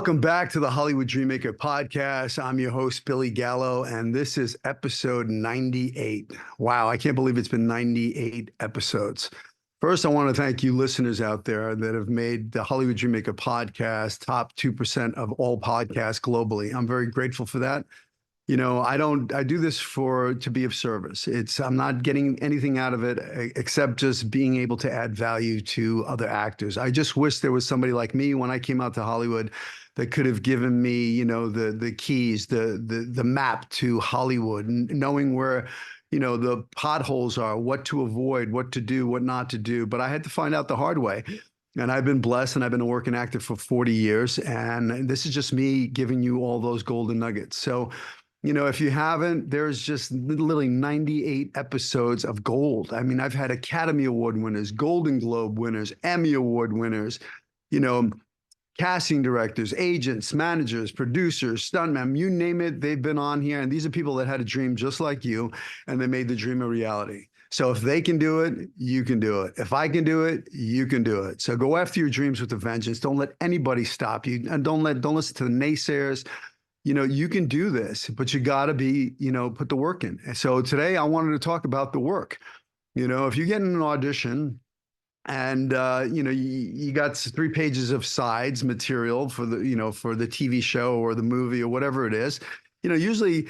Welcome back to the Hollywood Dreammaker podcast. I'm your host, Billy Gallo, and this is episode 98. Wow, I can't believe it's been 98 episodes. First, I want to thank you listeners out there that have made the Hollywood Dreammaker podcast top 2% of all podcasts globally. I'm very grateful for that. You know, I do this to be of service. I'm not getting anything out of it except just being able to add value to other actors. I just wish there was somebody like me when I came out to Hollywood that could have given me, the keys, the map to Hollywood, and knowing where, the potholes are, what to avoid, what to do, what not to do. But I had to find out the hard way. And I've been blessed, and I've been a working actor for 40 years. And this is just me giving you all those golden nuggets. So, if you haven't, there's just literally 98 episodes of gold. I mean, I've had Academy Award winners, Golden Globe winners, Emmy Award winners, casting directors, agents, managers, producers, stuntmen, you name it, they've been on here. And these are people that had a dream just like you, and they made the dream a reality. So if they can do it, you can do it. If I can do it, you can do it. So go after your dreams with a vengeance. Don't let anybody stop you, and don't listen to the naysayers. You can do this, but you got to put the work in. And so today I wanted to talk about the work. If you get in an audition and, you got 3 pages of sides material for the TV show or the movie or whatever it is, usually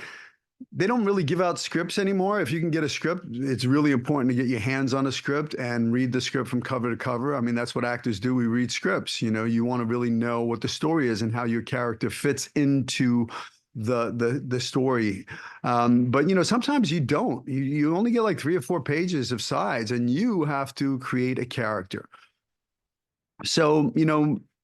they don't really give out scripts anymore. If you can get a script, it's really important to get your hands on a script and read the script from cover to cover. I mean, that's what actors do. We read scripts. You want to really know what the story is and how your character fits into the story. But sometimes you don't. You only get like 3 or 4 pages of sides, and you have to create a character. So,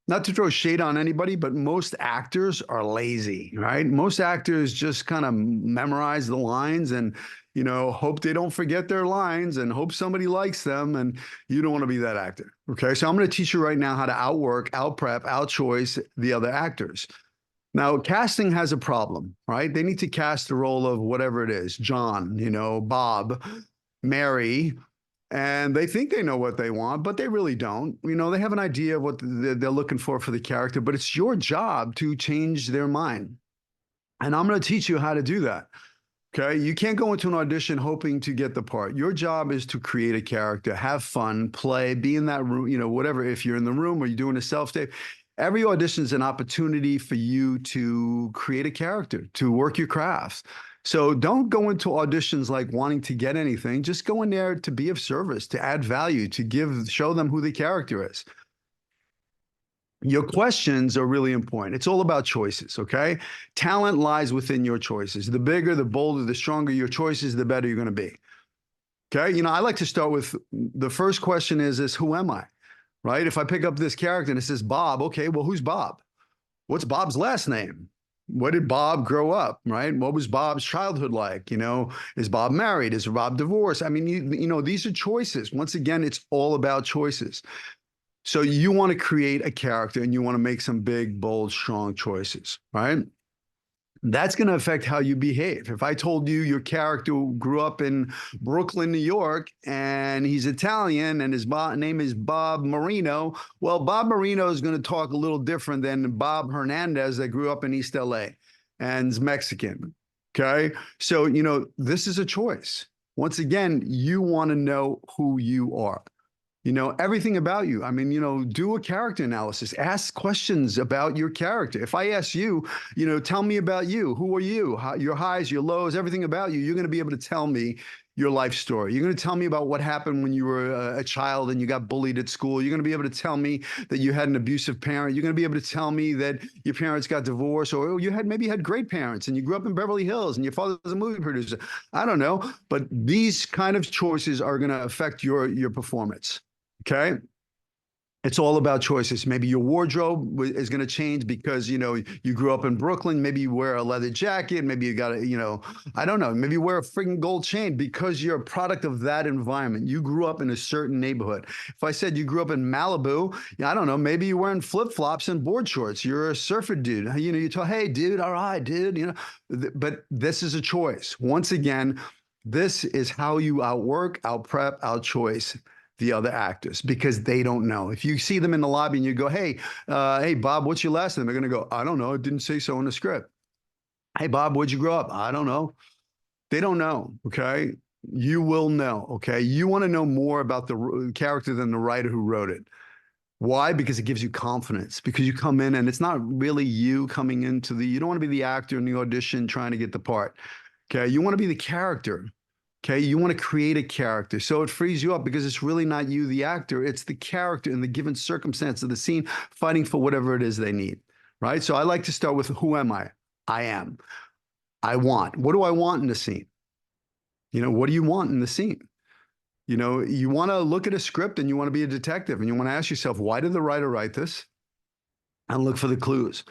not to throw shade on anybody, but most actors are lazy, right? Most actors just kind of memorize the lines and, hope they don't forget their lines and hope somebody likes them. And you don't want to be that actor. Okay. So I'm going to teach you right now how to outwork, outprep, outchoice the other actors. Now, casting has a problem, right? They need to cast the role of whatever it is, John, Bob, Mary, and they think they know what they want, but they really don't. They have an idea of what they're looking for the character, but it's your job to change their mind. And I'm going to teach you how to do that. Okay. You can't go into an audition hoping to get the part. Your job is to create a character, have fun, play, be in that room, whatever. If you're in the room or you're doing a self-tape, every audition is an opportunity for you to create a character, to work your crafts. So don't go into auditions like wanting to get anything. Just go in there to be of service, to add value, to show them who the character is. Your questions are really important. It's all about choices, okay? Talent lies within your choices. The bigger, the bolder, the stronger your choices, the better you're going to be. Okay? I like to start with the first question is who am I? Right? If I pick up this character and it says Bob, okay, well, who's Bob? What's Bob's last name? Where did Bob grow up, right? What was Bob's childhood like? Is Bob married? Is Bob divorced? I mean, these are choices. Once again, it's all about choices. So you want to create a character and you want to make some big, bold, strong choices, right? That's going to affect how you behave. If I told you your character grew up in Brooklyn, New York, and he's Italian and his name is Bob Marino, well, Bob Marino is going to talk a little different than Bob Hernandez that grew up in East LA and is Mexican. Okay. So, this is a choice. Once again, you want to know who you are. Everything about you. I mean, do a character analysis. Ask questions about your character. If I ask you, tell me about you. Who are you? Your highs, your lows, everything about you. You're going to be able to tell me your life story. You're going to tell me about what happened when you were a child and you got bullied at school. You're going to be able to tell me that you had an abusive parent. You're going to be able to tell me that your parents got divorced, or maybe you had great parents and you grew up in Beverly Hills and your father was a movie producer. I don't know, but these kind of choices are going to affect your performance. Okay. It's all about choices. Maybe your wardrobe is going to change because, you grew up in Brooklyn. Maybe you wear a leather jacket. Maybe you got I don't know. Maybe you wear a freaking gold chain because you're a product of that environment. You grew up in a certain neighborhood. If I said you grew up in Malibu, I don't know. Maybe you're wearing flip-flops and board shorts. You're a surfer dude. You tell, hey, dude, all right, dude, but this is a choice. Once again, this is how you outwork, outprep, outchoice the other actors because they don't know. If you see them in the lobby and you go, hey, Bob, what's your last name? They're going to go, I don't know. It didn't say so in the script. Hey, Bob, where'd you grow up? I don't know. They don't know. Okay. You will know. Okay. You want to know more about the character than the writer who wrote it. Why? Because it gives you confidence. Because you come in and it's not really you coming into you don't want to be the actor in the audition trying to get the part. Okay. You want to be the character. Okay. You want to create a character. So it frees you up because it's really not you, the actor. It's the character in the given circumstance of the scene fighting for whatever it is they need. Right. So I like to start with who am I? I am. I want. What do I want in the scene? What do you want in the scene? You want to look at a script and you want to be a detective and you want to ask yourself, why did the writer write this? And look for the clues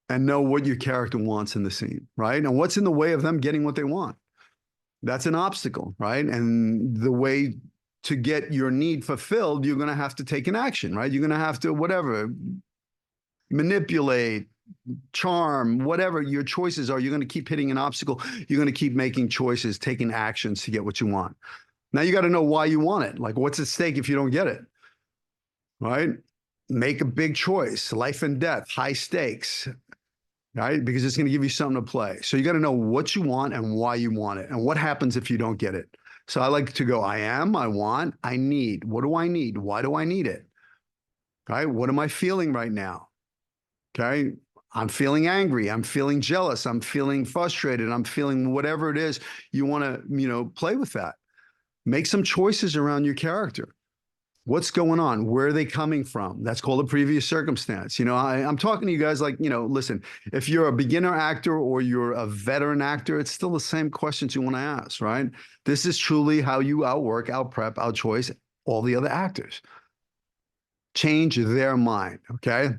and know what your character wants in the scene, right? And what's in the way of them getting what they want? That's an obstacle, right? And the way to get your need fulfilled, you're going to have to take an action, right? You're going to have to, whatever, manipulate, charm, whatever your choices are, you're going to keep hitting an obstacle. You're going to keep making choices, taking actions to get what you want. Now you got to know why you want it. Like, what's at stake if you don't get it, right? Make a big choice, life and death, high stakes, right? Because it's going to give you something to play. So you got to know what you want and why you want it and what happens if you don't get it. So I like to go, I am, I want, I need. What do I need? Why do I need it? Right? What am I feeling right now? Okay. I'm feeling angry. I'm feeling jealous. I'm feeling frustrated. I'm feeling whatever it is. You want to, play with that. Make some choices around your character. What's going on? Where are they coming from? That's called a previous circumstance. I'm talking to you guys like, listen, if you're a beginner actor or you're a veteran actor, it's still the same questions you want to ask, right? This is truly how you outwork, outprep, outchoice all the other actors. Change their mind, okay?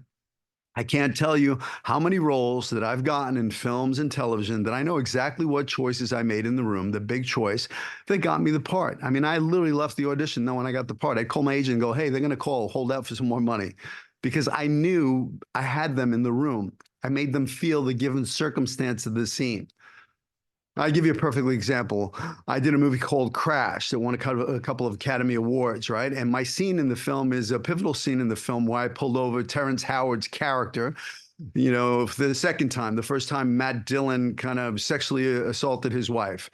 I can't tell you how many roles that I've gotten in films and television that I know exactly what choices I made in the room, the big choice that got me the part. I mean, I literally left the audition knowing I got the part. I'd call my agent and go, hey, they're going to call, hold out for some more money, because I knew I had them in the room. I made them feel the given circumstance of the scene. I'll give you a perfect example. I did a movie called Crash that won a couple of Academy Awards, right? And my scene in the film is a pivotal scene in the film where I pulled over Terrence Howard's character, for the second time. The first time Matt Dillon kind of sexually assaulted his wife.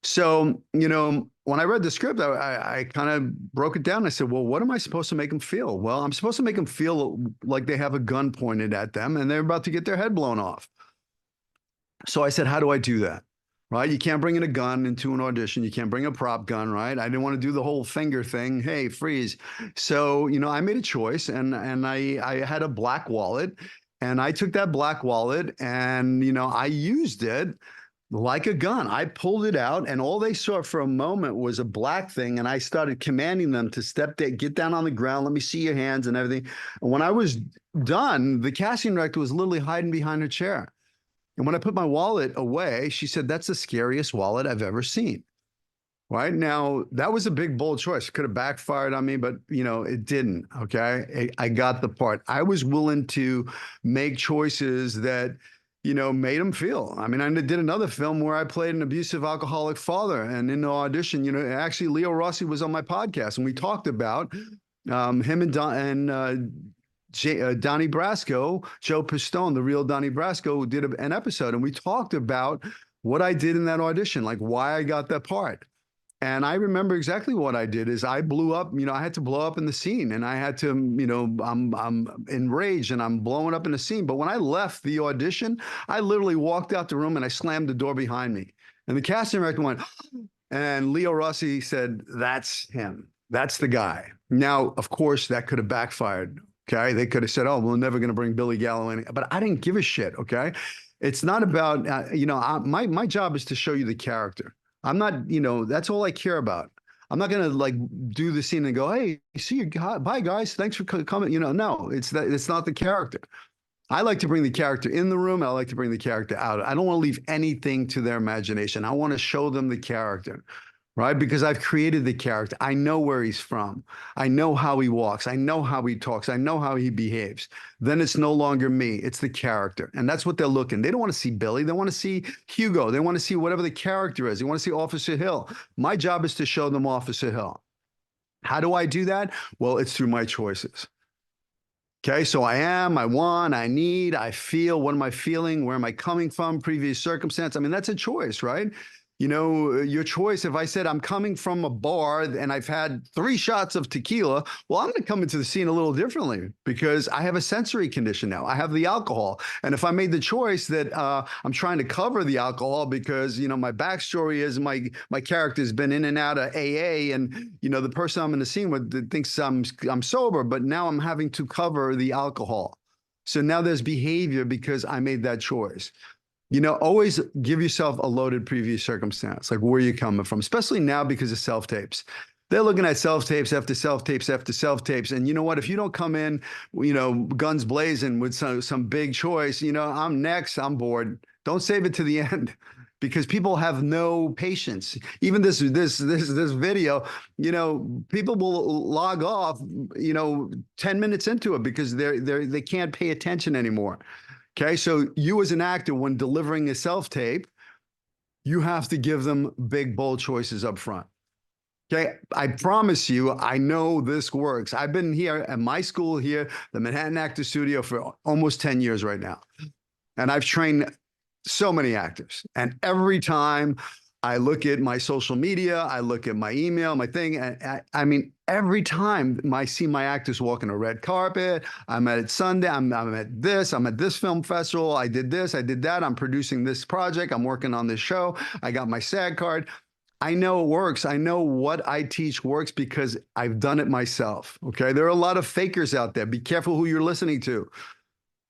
So, when I read the script, I kind of broke it down. I said, well, what am I supposed to make them feel? Well, I'm supposed to make them feel like they have a gun pointed at them and they're about to get their head blown off. So I said, how do I do that? Right? You can't bring in a gun into an audition. You can't bring a prop gun, right? I didn't want to do the whole finger thing. Hey, freeze. So, I made a choice and I had a black wallet and I took that black wallet and, I used it like a gun. I pulled it out and all they saw for a moment was a black thing. And I started commanding them to step there, get down on the ground. Let me see your hands and everything. And when I was done, the casting director was literally hiding behind her chair. And when I put my wallet away, she said, that's the scariest wallet I've ever seen. Right now, that was a big, bold choice. It could have backfired on me, but, it didn't. Okay. I got the part. I was willing to make choices that, made them feel. I mean, I did another film where I played an abusive alcoholic father. And in the audition, actually, Leo Rossi was on my podcast and we talked about him and Donnie Brasco, Joe Pistone, the real Donnie Brasco, did an episode, and we talked about what I did in that audition, like why I got that part. And I remember exactly what I did is I blew up, I had to blow up in the scene and I had to, I'm enraged and I'm blowing up in the scene. But when I left the audition, I literally walked out the room and I slammed the door behind me. And the casting director went, and Leo Rossi said, that's him. That's the guy. Now, of course, that could have backfired. Okay. They could have said, oh, we're never going to bring Billy Gallo in. But I didn't give a shit. Okay. It's not about, my job is to show you the character. I'm not, that's all I care about. I'm not going to do the scene and go, hey, see you. Bye guys. Thanks for coming. No, it's not the character. I like to bring the character in the room. I like to bring the character out. I don't want to leave anything to their imagination. I want to show them the character. Right? Because I've created the character. I know where he's from. I know how he walks. I know how he talks. I know how he behaves. Then it's no longer me. It's the character. And that's what they're looking. They don't want to see Billy. They want to see Hugo. They want to see whatever the character is. They want to see Officer Hill. My job is to show them Officer Hill. How do I do that? Well, it's through my choices. Okay, so I want, I need, I feel. What am I feeling? Where am I coming from? Previous circumstance. I mean, that's a choice, right? Your choice. If I said I'm coming from a bar and I've had 3 shots of tequila, well, I'm going to come into the scene a little differently because I have a sensory condition now. I have the alcohol. And if I made the choice that I'm trying to cover the alcohol because, my backstory is my character's been in and out of AA, and, the person I'm in the scene with thinks I'm sober, but now I'm having to cover the alcohol. So now there's behavior because I made that choice. Always give yourself a loaded previous circumstance, like where you're coming from, especially now because of self-tapes. They're looking at self-tapes after self-tapes after self-tapes. And you know what? If you don't come in, guns blazing with some big choice, I'm next, I'm bored. Don't save it to the end because people have no patience. Even this video, people will log off, 10 minutes into it because they can't pay attention anymore. Okay, so you as an actor, when delivering a self-tape, you have to give them big, bold choices up front. Okay, I promise you, I know this works. I've been here at my school here, the Manhattan Actor Studio, for almost 10 years right now. And I've trained so many actors. And every time I look at my social media, I look at my email, my thing, and I mean, every time I see my actors walking a red carpet, I'm at Sunday, I'm at this film festival, I did this, I did that, I'm producing this project, I'm working on this show, I got my SAG card. I know it works. I know what I teach works because I've done it myself. Okay. There are a lot of fakers out there. Be careful who you're listening to.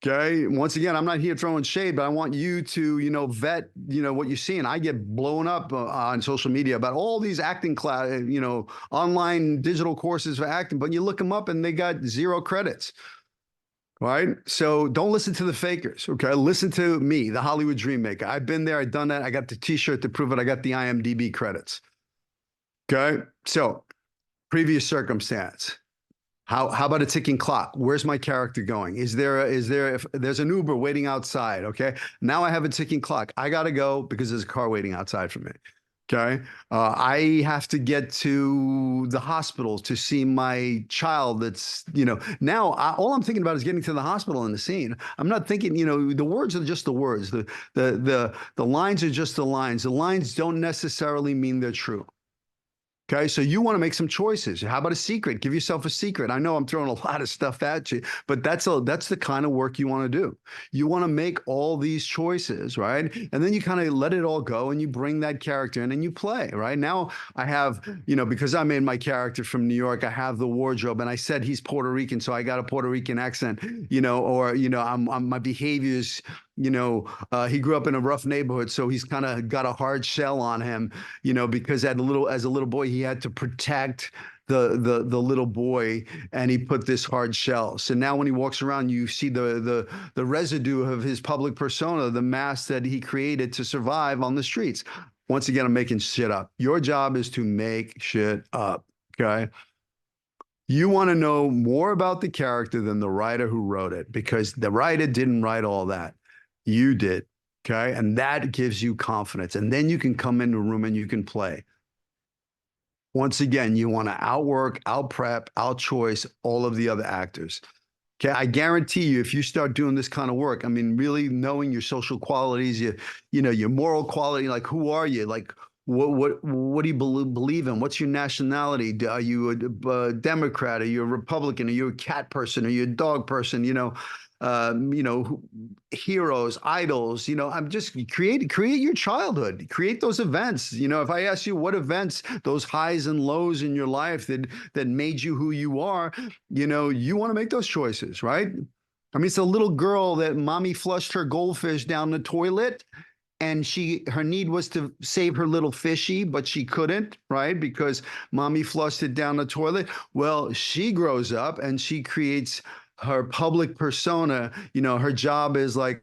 Okay. Once again, I'm not here throwing shade, but I want you to, vet, what you're seeing. I get blown up on social media about all these acting class, online digital courses for acting, but you look them up and they got 0 credits. Right. So don't listen to the fakers. Okay. Listen to me, the Hollywood Dream Maker. I've been there. I've done that. I got the t-shirt to prove it. I got the IMDb credits. Okay. So previous circumstance. How about a ticking clock? Where's my character going? If there's an Uber waiting outside? Okay. Now I have a ticking clock. I got to go because there's a car waiting outside for me. Okay. I have to get to the hospital to see my child. Now all I'm thinking about is getting to the hospital in the scene. I'm not thinking, the words are just the words. The lines are just the lines. The lines don't necessarily mean they're true. Okay, so you want to make some choices. How about a secret? Give yourself a secret. I know I'm throwing a lot of stuff at you, but that's the kind of work you want to do. You want to make all these choices, right? And then you kind of let it all go and you bring that character in and you play, right? Now I have, because I made my character from New York, I have the wardrobe and I said he's Puerto Rican, so I got a Puerto Rican accent, I'm my behaviors. He grew up in a rough neighborhood, so he's kind of got a hard shell on him, because as a little boy, he had to protect the little boy, and he put this hard shell. So now when he walks around, you see the residue of his public persona, the mask that he created to survive on the streets. Once again, I'm making shit up. Your job is to make shit up. Okay. You want to know more about the character than the writer who wrote it, because the writer didn't write all that. You did. Okay. And that gives you confidence. And then you can come into a room and you can play. Once again, you want to outwork, outprep, outchoice all of the other actors. Okay. I guarantee you, if you start doing this kind of work, I mean, really knowing your social qualities, your moral quality, like who are you? Like, what do you believe in? What's your nationality? Are you a Democrat? Are you a Republican? Are you a cat person? Are you a dog person? Heroes, idols. I'm just create your childhood. Create those events. If I ask you what events, those highs and lows in your life that made you who you are, you want to make those choices, right? I mean, it's a little girl that mommy flushed her goldfish down the toilet. And her need was to save her little fishy, but she couldn't, right? Because mommy flushed it down the toilet. Well, she grows up and she creates her public persona. Her job is like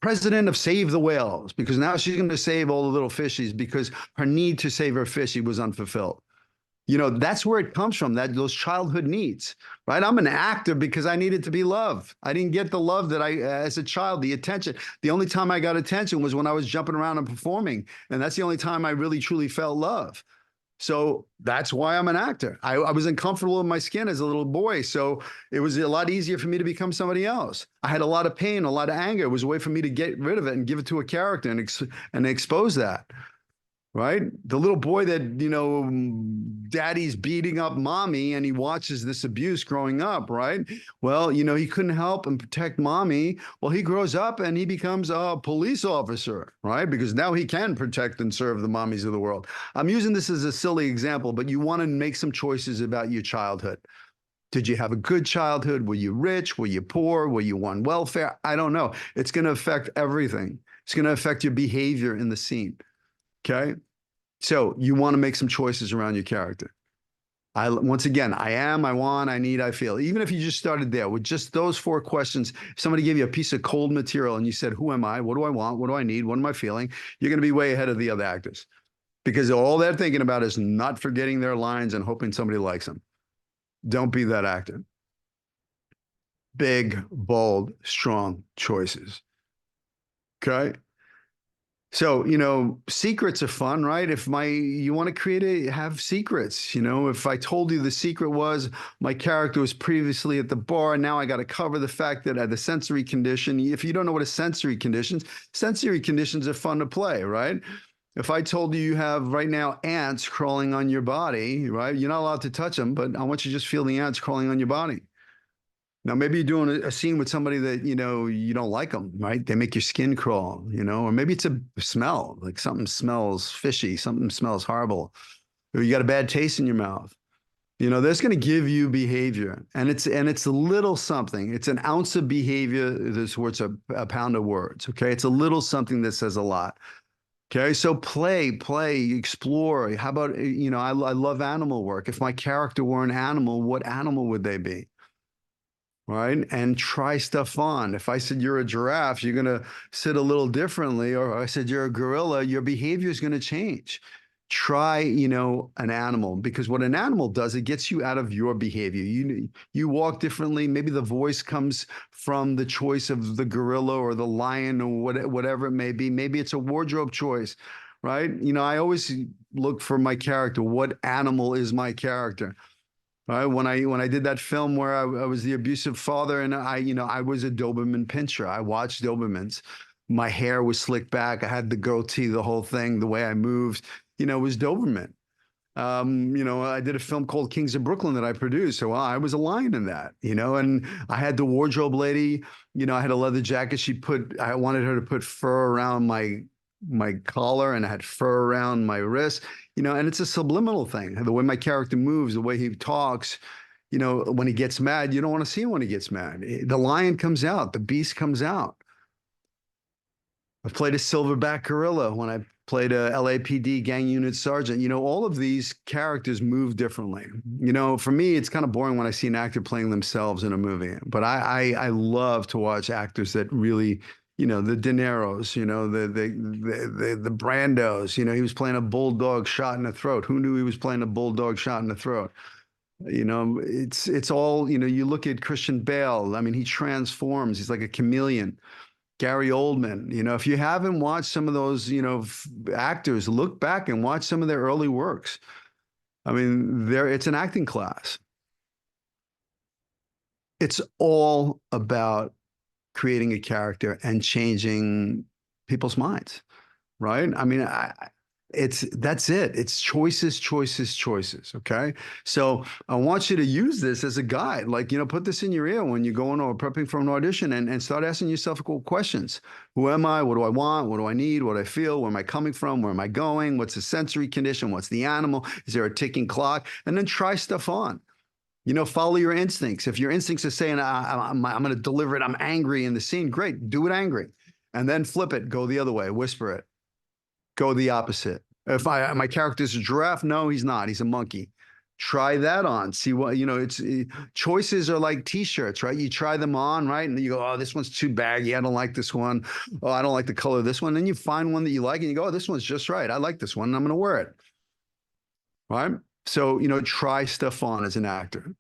president of Save the Whales, because now she's going to save all the little fishies because her need to save her fishy was unfulfilled. That's where it comes from, those childhood needs, right? I'm an actor because I needed to be loved. I didn't get the love that as a child, the attention. The only time I got attention was when I was jumping around and performing. And that's the only time I really, truly felt love. So that's why I'm an actor. I was uncomfortable in my skin as a little boy. So it was a lot easier for me to become somebody else. I had a lot of pain, a lot of anger. It was a way for me to get rid of it and give it to a character and expose that. Right? The little boy that, daddy's beating up mommy and he watches this abuse growing up, right? Well, he couldn't help and protect mommy. Well, he grows up and he becomes a police officer, right? Because now he can protect and serve the mommies of the world. I'm using this as a silly example, but you want to make some choices about your childhood. Did you have a good childhood? Were you rich? Were you poor? Were you on welfare? I don't know. It's going to affect everything. It's going to affect your behavior in the scene. Okay. So you want to make some choices around your character. Once again, I am, I want, I need, I feel. Even if you just started there with just those 4 questions, if somebody gave you a piece of cold material and you said, who am I? What do I want? What do I need? What am I feeling? You're going to be way ahead of the other actors because all they're thinking about is not forgetting their lines and hoping somebody likes them. Don't be that actor. Big, bold, strong choices. Okay. So, secrets are fun, right? If you want to have secrets, if I told you the secret was my character was previously at the bar, and now I got to cover the fact that I had a sensory condition. If you don't know what a sensory conditions are fun to play, right? If I told you have right now ants crawling on your body, right? You're not allowed to touch them, but I want you to just feel the ants crawling on your body. Now, maybe you're doing a scene with somebody that, you don't like them, right? They make your skin crawl, or maybe it's a smell, like something smells fishy, something smells horrible, or you got a bad taste in your mouth. That's going to give you behavior, and it's a little something. It's an ounce of behavior that's worth a pound of words. Okay, it's a little something that says a lot. Okay, so play, explore. How about, I love animal work. If my character were an animal, what animal would they be? Right? And try stuff on. If I said you're a giraffe, you're going to sit a little differently. Or I said you're a gorilla, your behavior is going to change. Try, an animal, because what an animal does, it gets you out of your behavior. You walk differently. Maybe the voice comes from the choice of the gorilla or the lion or whatever it may be. Maybe it's a wardrobe choice, right? I always look for my character. What animal is my character? Right? When I did that film where I was the abusive father, and I was a Doberman pinscher. I watched Dobermans. My hair was slicked back. I had the goatee, the whole thing, the way I moved, was Doberman. I did a film called Kings of Brooklyn that I produced. So I was a lion in that, and I had the wardrobe lady, I had a leather jacket. I wanted her to put fur around my collar, and I had fur around my wrist, and it's a subliminal thing. The way my character moves, the way he talks, when he gets mad, you don't want to see him when he gets mad. The lion comes out, the beast comes out. I played a silverback gorilla when I played a LAPD gang unit sergeant. All of these characters move differently. For me, it's kind of boring when I see an actor playing themselves in a movie. But I love to watch actors that really, the De Niro's, the Brandos. He was playing a bulldog shot in the throat. Who knew he was playing a bulldog shot in the throat? It's all, you look at Christian Bale. I mean, he transforms. He's like a chameleon. Gary Oldman, if you haven't watched some of those, actors, look back and watch some of their early works. I mean, it's an acting class. It's all about creating a character and changing people's minds, right? I mean, that's it. It's choices, choices, choices. Okay. So I want you to use this as a guide. Like, put this in your ear when you're going or prepping for an audition, and start asking yourself questions. Who am I? What do I want? What do I need? What do I feel? Where am I coming from? Where am I going? What's the sensory condition? What's the animal? Is there a ticking clock? And then try stuff on. Follow your instincts. If your instincts are saying, I'm going to deliver it, I'm angry in the scene, great. Do it angry. And then flip it. Go the other way. Whisper it. Go the opposite. If my character's a giraffe, no, he's not. He's a monkey. Try that on. See what, choices are like t-shirts, right? You try them on, right? And you go, oh, this one's too baggy. I don't like this one. Oh, I don't like the color of this one. Then you find one that you like and you go, oh, this one's just right. I like this one and I'm going to wear it. Right? So, try stuff on as an actor.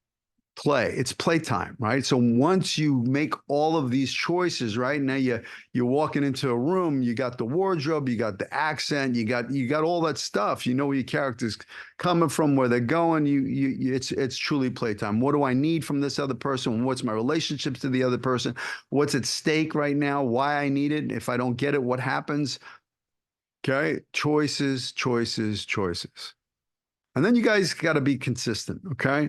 play. It's playtime, right? So once you make all of these choices, right now you're walking into a room, you got the wardrobe, you got the accent, you got all that stuff. You know where your character's coming from, where they're going. It's truly playtime. What do I need from this other person? What's my relationships to the other person? What's at stake right now? Why I need it? If I don't get it, what happens? Okay, choices, choices, choices. And then you guys got to be consistent, okay?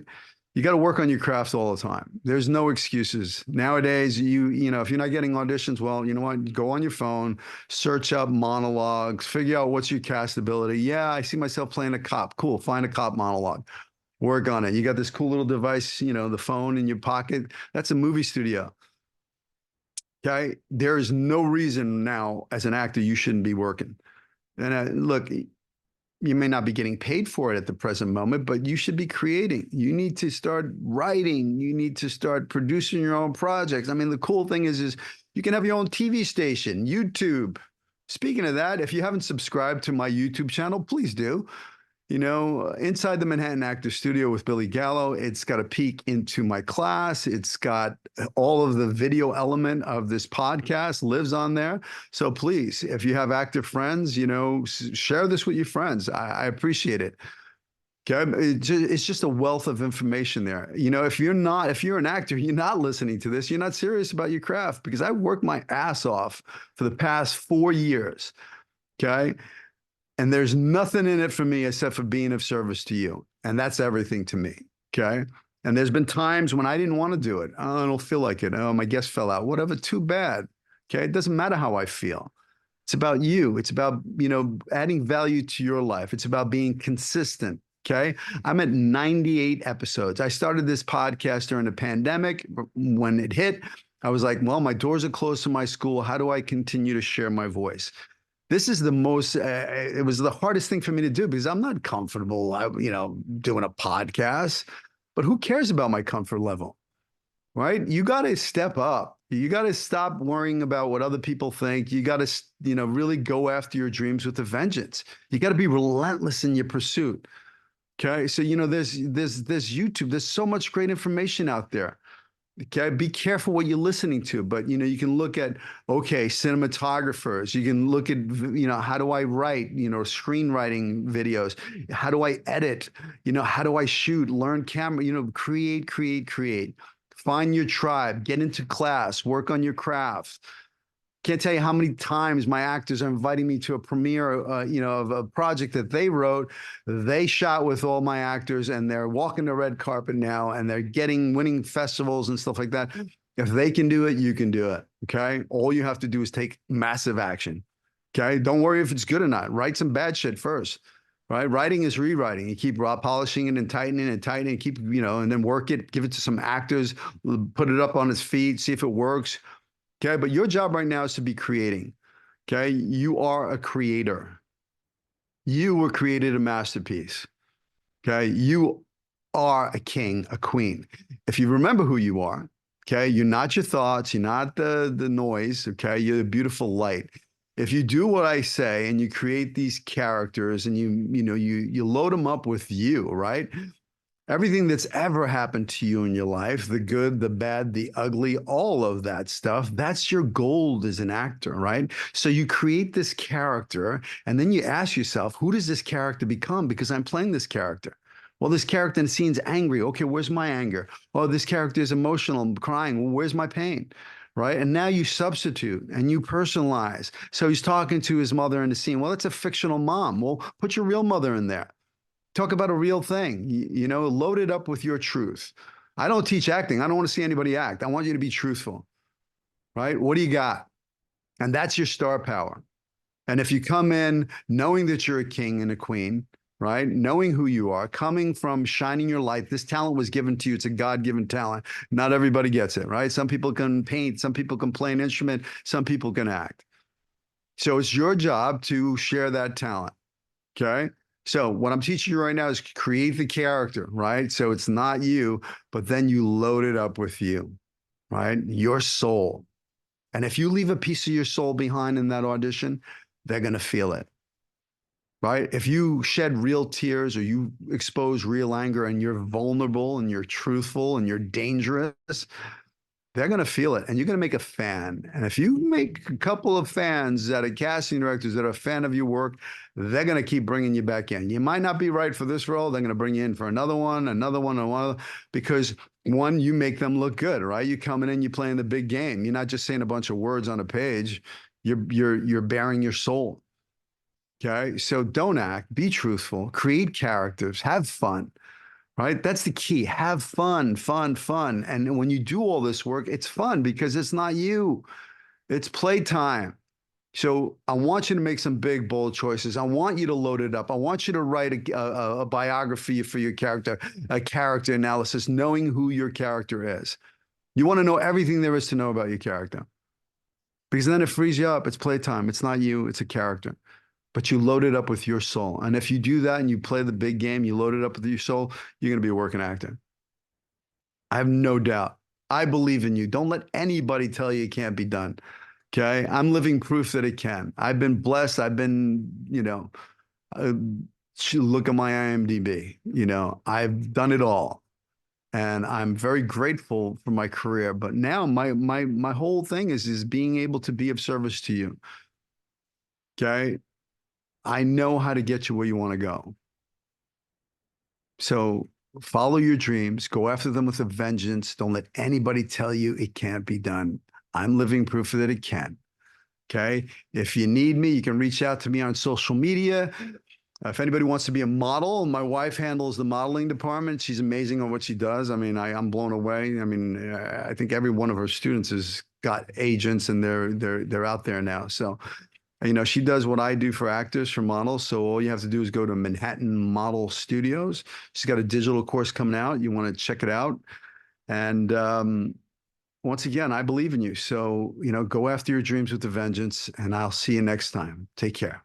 You got to work on your craft all the time. There's no excuses. Nowadays, you know, if you're not getting auditions, well, you know what? Go on your phone, search up monologues, figure out what's your cast ability. Yeah, I see myself playing a cop. Cool. Find a cop monologue. Work on it. You got this cool little device, you know, the phone in your pocket. That's a movie studio. Okay. There is no reason now as an actor you shouldn't be working. And look, you may not be getting paid for it at the present moment, but you should be creating. You need to start writing. You need to start producing your own projects. I mean, the cool thing is you can have your own TV station, YouTube. Speaking of that, if you haven't subscribed to my YouTube channel, please do. You know, inside the Manhattan Actor Studio with Billy Gallo, it's got a peek into my class. It's got all of the video element of this podcast lives on there. So please, if you have actor friends, you know, share this with your friends. I appreciate it. Okay, it's just a wealth of information there. You know, if you're an actor, you're not listening to this, you're not serious about your craft, because I worked my ass off for the past 4 years. Okay. And there's nothing in it for me except for being of service to you. And that's everything to me. Okay. And there's been times when I didn't want to do it. Oh, I don't feel like it. Oh, my guest fell out. Whatever. Too bad. Okay. It doesn't matter how I feel. It's about you. It's about, you know, adding value to your life. It's about being consistent. Okay. I'm at 98 episodes. I started this podcast during the pandemic. When it hit, I was like, well, my doors are closed to my school. How do I continue to share my voice? This is the most, it was the hardest thing for me to do because I'm not comfortable, you know, doing a podcast, but who cares about my comfort level, right? You got to step up. You got to stop worrying about what other people think. You got to, you know, really go after your dreams with a vengeance. You got to be relentless in your pursuit. Okay. So, you know, there's YouTube, there's so much great information out there. Okay, be careful what you're listening to, but you know, you can look at, okay, cinematographers, you can look at, you know, how do I write, you know, screenwriting videos, how do I edit, you know, how do I shoot, learn camera, you know, create, find your tribe, get into class, work on your craft. Can't tell you how many times my actors are inviting me to a premiere, you know, of a project that they wrote. They shot with all my actors, and they're walking the red carpet now, and they're winning festivals and stuff like that. If they can do it, you can do it. Okay. All you have to do is take massive action. Okay. Don't worry if it's good or not. Write some bad shit first. Right. Writing is rewriting. You keep polishing it and tightening, keep, you know, and then work it, give it to some actors, put it up on its feet, see if it works. Okay, but your job right now is to be creating. Okay, you are a creator. You were created a masterpiece. Okay, you are a king, a queen. If you remember who you are, okay, you're not your thoughts, you're not the noise. Okay, you're the beautiful light. If you do what I say and you create these characters and you load them up with you, right? Everything that's ever happened to you in your life, the good, the bad, the ugly, all of that stuff, that's your gold as an actor, right? So you create this character and then you ask yourself, who does this character become? Because I'm playing this character. Well, this character in the scene's angry. Okay, where's my anger? Oh, this character is emotional, I'm crying. Well, where's my pain? Right. And now you substitute and you personalize. So he's talking to his mother in the scene. Well, it's a fictional mom. Well, put your real mother in there. Talk about a real thing, you know, load it up with your truth. I don't teach acting. I don't want to see anybody act. I want you to be truthful, right? What do you got? And that's your star power. And if you come in knowing that you're a king and a queen, right? Knowing who you are, coming from shining your light, this talent was given to you. It's a God-given talent. Not everybody gets it, right? Some people can paint, some people can play an instrument, some people can act. So it's your job to share that talent, okay? So what I'm teaching you right now is create the character, right? So it's not you, but then you load it up with you, right? Your soul. And if you leave a piece of your soul behind in that audition, they're going to feel it, right? If you shed real tears or you expose real anger and you're vulnerable and you're truthful and you're dangerous, they're going to feel it and you're going to make a fan. And if you make a couple of fans that are casting directors that are a fan of your work, they're going to keep bringing you back in. You might not be right for this role. They're going to bring you in for another one, and one, because one, you make them look good, right? You coming in, you're playing the big game. You're not just saying a bunch of words on a page. You're bearing your soul. Okay. So don't act, be truthful, create characters, have fun, right? That's the key. Have fun, fun, fun. And when you do all this work, it's fun because it's not you, it's playtime. So I want you to make some big, bold choices. I want you to load it up. I want you to write a biography for your character, a character analysis, knowing who your character is. You want to know everything there is to know about your character because then it frees you up. It's playtime. It's not you, it's a character. But you load it up with your soul. And if you do that and you play the big game, you load it up with your soul, you're going to be a working actor. I have no doubt. I believe in you. Don't let anybody tell you it can't be done. Okay. I'm living proof that it can. I've been blessed. I've been, uh, look at my IMDb. I've done it all. And I'm very grateful for my career. But now my whole thing is being able to be of service to you. Okay. I know how to get you where you want to go. So follow your dreams, go after them with a vengeance. Don't let anybody tell you it can't be done. I'm living proof that it can. Okay. If you need me, you can reach out to me on social media. If anybody wants to be a model, my wife handles the modeling department. She's amazing on what she does. I mean, I'm blown away. I mean, I think every one of her students has got agents and they're out there now. So she does what I do for actors, for models. So all you have to do is go to Manhattan Model Studios. She's got a digital course coming out. You want to check it out. And once again, I believe in you. So, go after your dreams with a vengeance, and I'll see you next time. Take care.